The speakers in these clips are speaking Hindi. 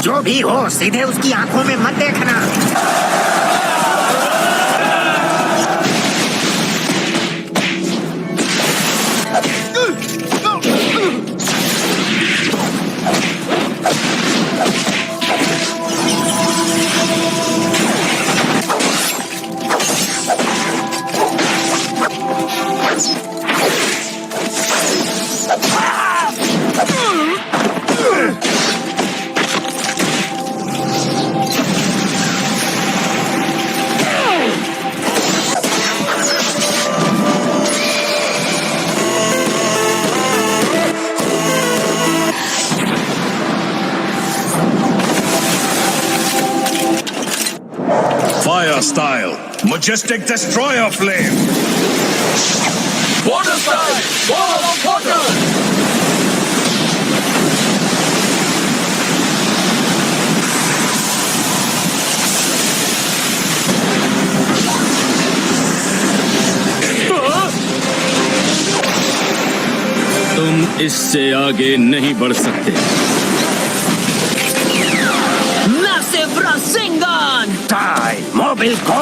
जो भी हो सीधे उसकी आंखों में मत देखना। Fire style, majestic destroyer flame. Water style, wall of water. तुम इससे आगे नहीं बढ़ सकते। Massive Rasengan! टाई मोबिल को।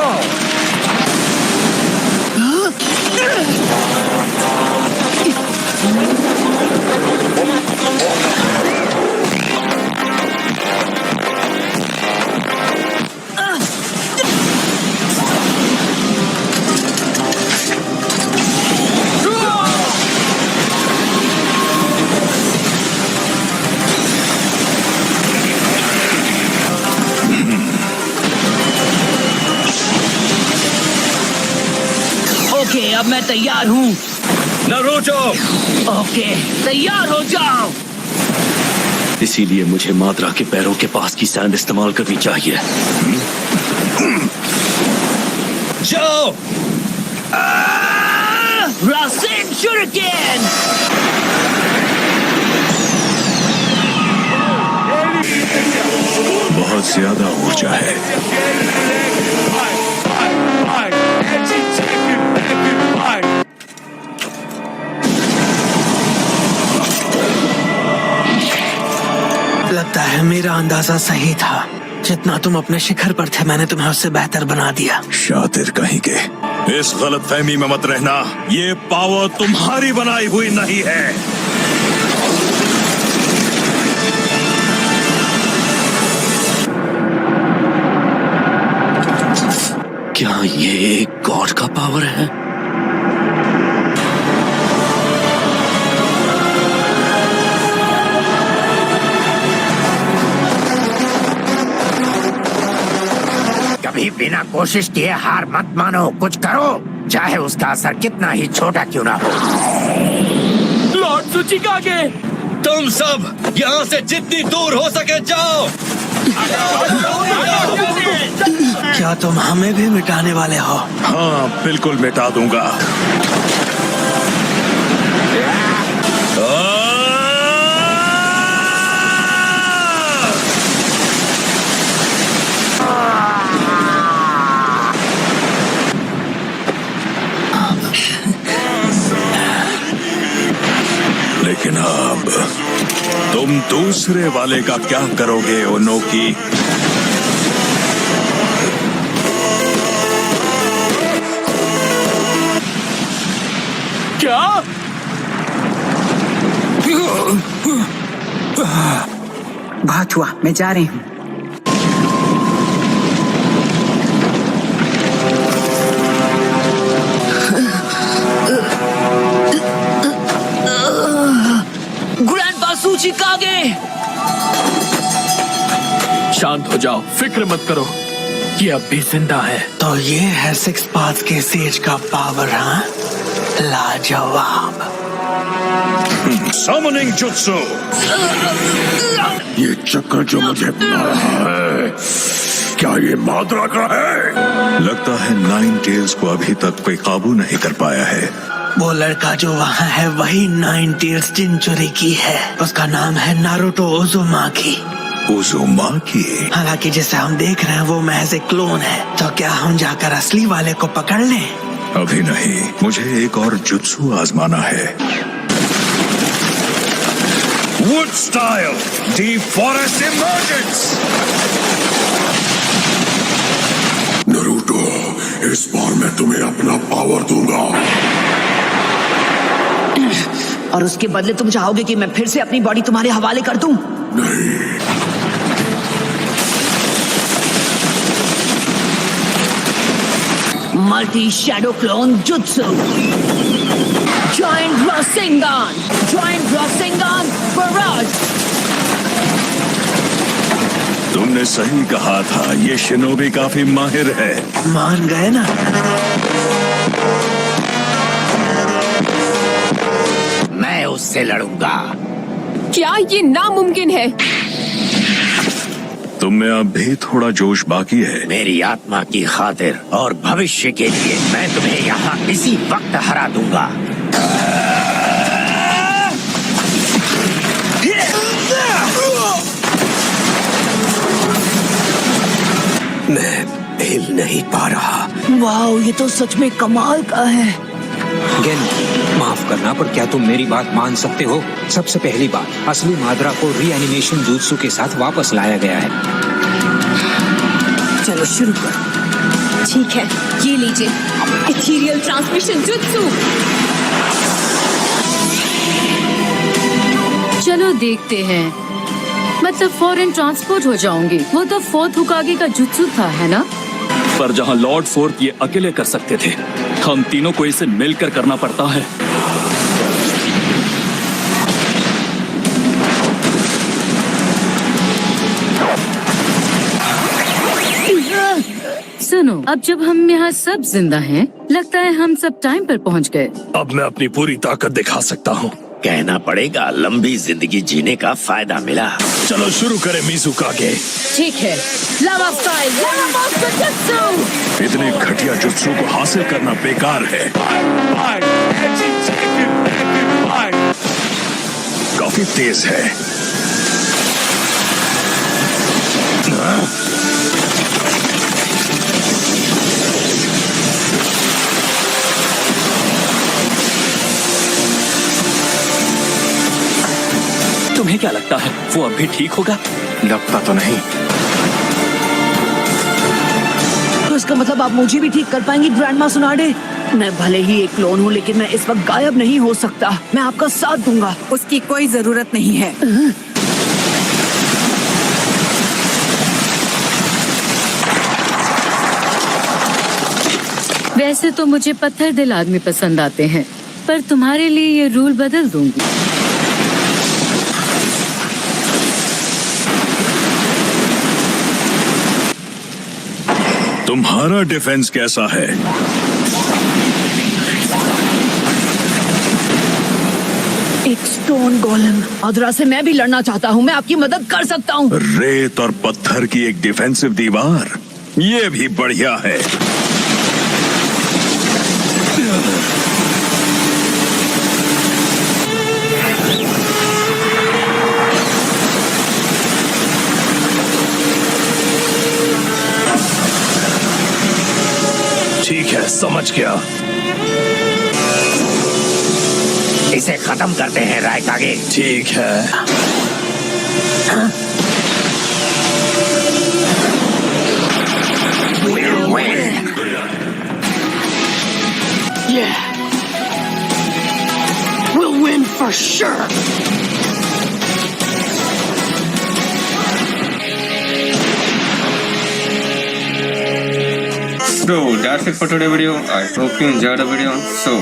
ओके, अब मैं तैयार हूँ। नारुतो! ओके, तैयार हो जाओ। इसीलिए मुझे माद्रा के पैरों के पास की सैंड इस्तेमाल करनी चाहिए। जाओ! रासेन शuriken! बहुत ज्यादा ऊर्जा है। लगता है मेरा अंदाजा सही था। जितना तुम अपने शिखर पर थे मैंने तुम्हें उससे बेहतर बना दिया। शातिर कहीं के। इस गलतफहमी में मत रहना, ये पावर तुम्हारी बनाई हुई नहीं है। क्या ये एक गॉड का पावर है? कभी बिना कोशिश किए हार मत मानो, कुछ करो, चाहे उसका असर कितना ही छोटा क्यों ना हो। लॉर्ड सुचिकागे! तुम सब यहाँ से जितनी दूर हो सके जाओ। क्या तुम हमें भी मिटाने वाले हो? हाँ, बिल्कुल मिटा दूंगा। लेकिन अब तुम दूसरे वाले का क्या करोगे ओनोकी? क्या? बहुत हुआ, मैं जा रही हूँ। ग्रैंडपा सुचिकागे! शांत हो जाओ, फिक्र मत करो, ये अब भी जिंदा है। तो ये है सिक्स पाथ के सेज का पावर, हाँ? लाजवाब। Summoning jutsu. ये चक्कर जो मुझे बना रहा है, क्या ये माद्रा का है? लगता है नाइन टेल्स को अभी तक कोई काबू नहीं कर पाया है। वो लड़का जो वहाँ है वही नाइन टेल्स जिंचुरी की है। उसका नाम है नारुतो उज़ुमाकी। उज़ुमाकी? हालांकि जिसे हम देख रहे हैं वो महज एक क्लोन है। तो क्या हम जाकर असली वाले को पकड़ लें? अभी नहीं, मुझे एक और जुत्सु आजमाना है। Wood style deep forest emergence. Naruto, इस बार मैं तुम्हें अपना पावर दूंगा। और उसके बदले तुम चाहोगे कि मैं फिर से अपनी बॉडी तुम्हारे हवाले कर दूं? नहीं, multi shadow clone jutsu, giant Rasengan barrage. तुमने सही कहा था, ये शिनोबी काफी माहिर है। मान गए ना? मैं उससे लड़ूंगा। क्या ये नामुमकिन है? तुम में अब भी थोड़ा जोश बाकी है। मेरी आत्मा की खातिर और भविष्य के लिए मैं तुम्हें यहाँ इसी वक्त हरा दूंगा। मैं हिल नहीं पा रहा। वाओ, ये तो सच में कमाल का है। गेन, माफ करना पर क्या तुम मेरी बात मान सकते हो? सबसे पहली बात, असली माद्रा को रीएनिमेशन जुत्सु के साथ वापस लाया गया है। चलो शुरू करो। ठीक है, ये लीजिए इथीरियल ट्रांसमिशन जुत्सु। चलो देखते हैं। मतलब फॉरेन ट्रांसपोर्ट हो जाऊंगी। वो तो फोर्थ हुकागे का जुत्सु था, है ना? पर जहाँ लॉर्ड फोर्थ ये अकेले कर सकते थे, हम तीनों को इसे मिलकर करना पड़ता है। सुनो, अब जब हम यहाँ सब जिंदा हैं, लगता है हम सब टाइम पर पहुँच गए। अब मैं अपनी पूरी ताकत दिखा सकता हूँ। कहना पड़ेगा, लंबी जिंदगी जीने का फायदा मिला। चलो शुरू करें मिज़ुकागे। ठीक है, लावा स्टाइल, लावा मास्टर जुत्सु। इतने घटिया जुत्सु को हासिल करना बेकार है। काफी तेज है। तुम्हें क्या लगता है वो अब भी ठीक होगा? लगता तो नहीं। तो इसका मतलब आप मुझे भी ठीक कर पाएंगी ग्रैंडमा सुनाडे? मैं भले ही एक क्लोन हूँ, लेकिन मैं इस वक्त गायब नहीं हो सकता। मैं आपका साथ दूंगा। उसकी कोई जरूरत नहीं है। वैसे तो मुझे पत्थर दिल आदमी पसंद आते हैं, पर तुम्हारे लिए ये रूल बदल दूंगी। तुम्हारा डिफेंस कैसा है? एक स्टोन गोलम। अदरा से मैं भी लड़ना चाहता हूँ। मैं आपकी मदद कर सकता हूँ। रेत और पत्थर की एक डिफेंसिव दीवार, ये भी बढ़िया है। ठीक है, समझ गया। इसे खत्म करते हैं रायकागे। ठीक है। We'll win for sure. So that's it for today's video. I hope you enjoyed the video. So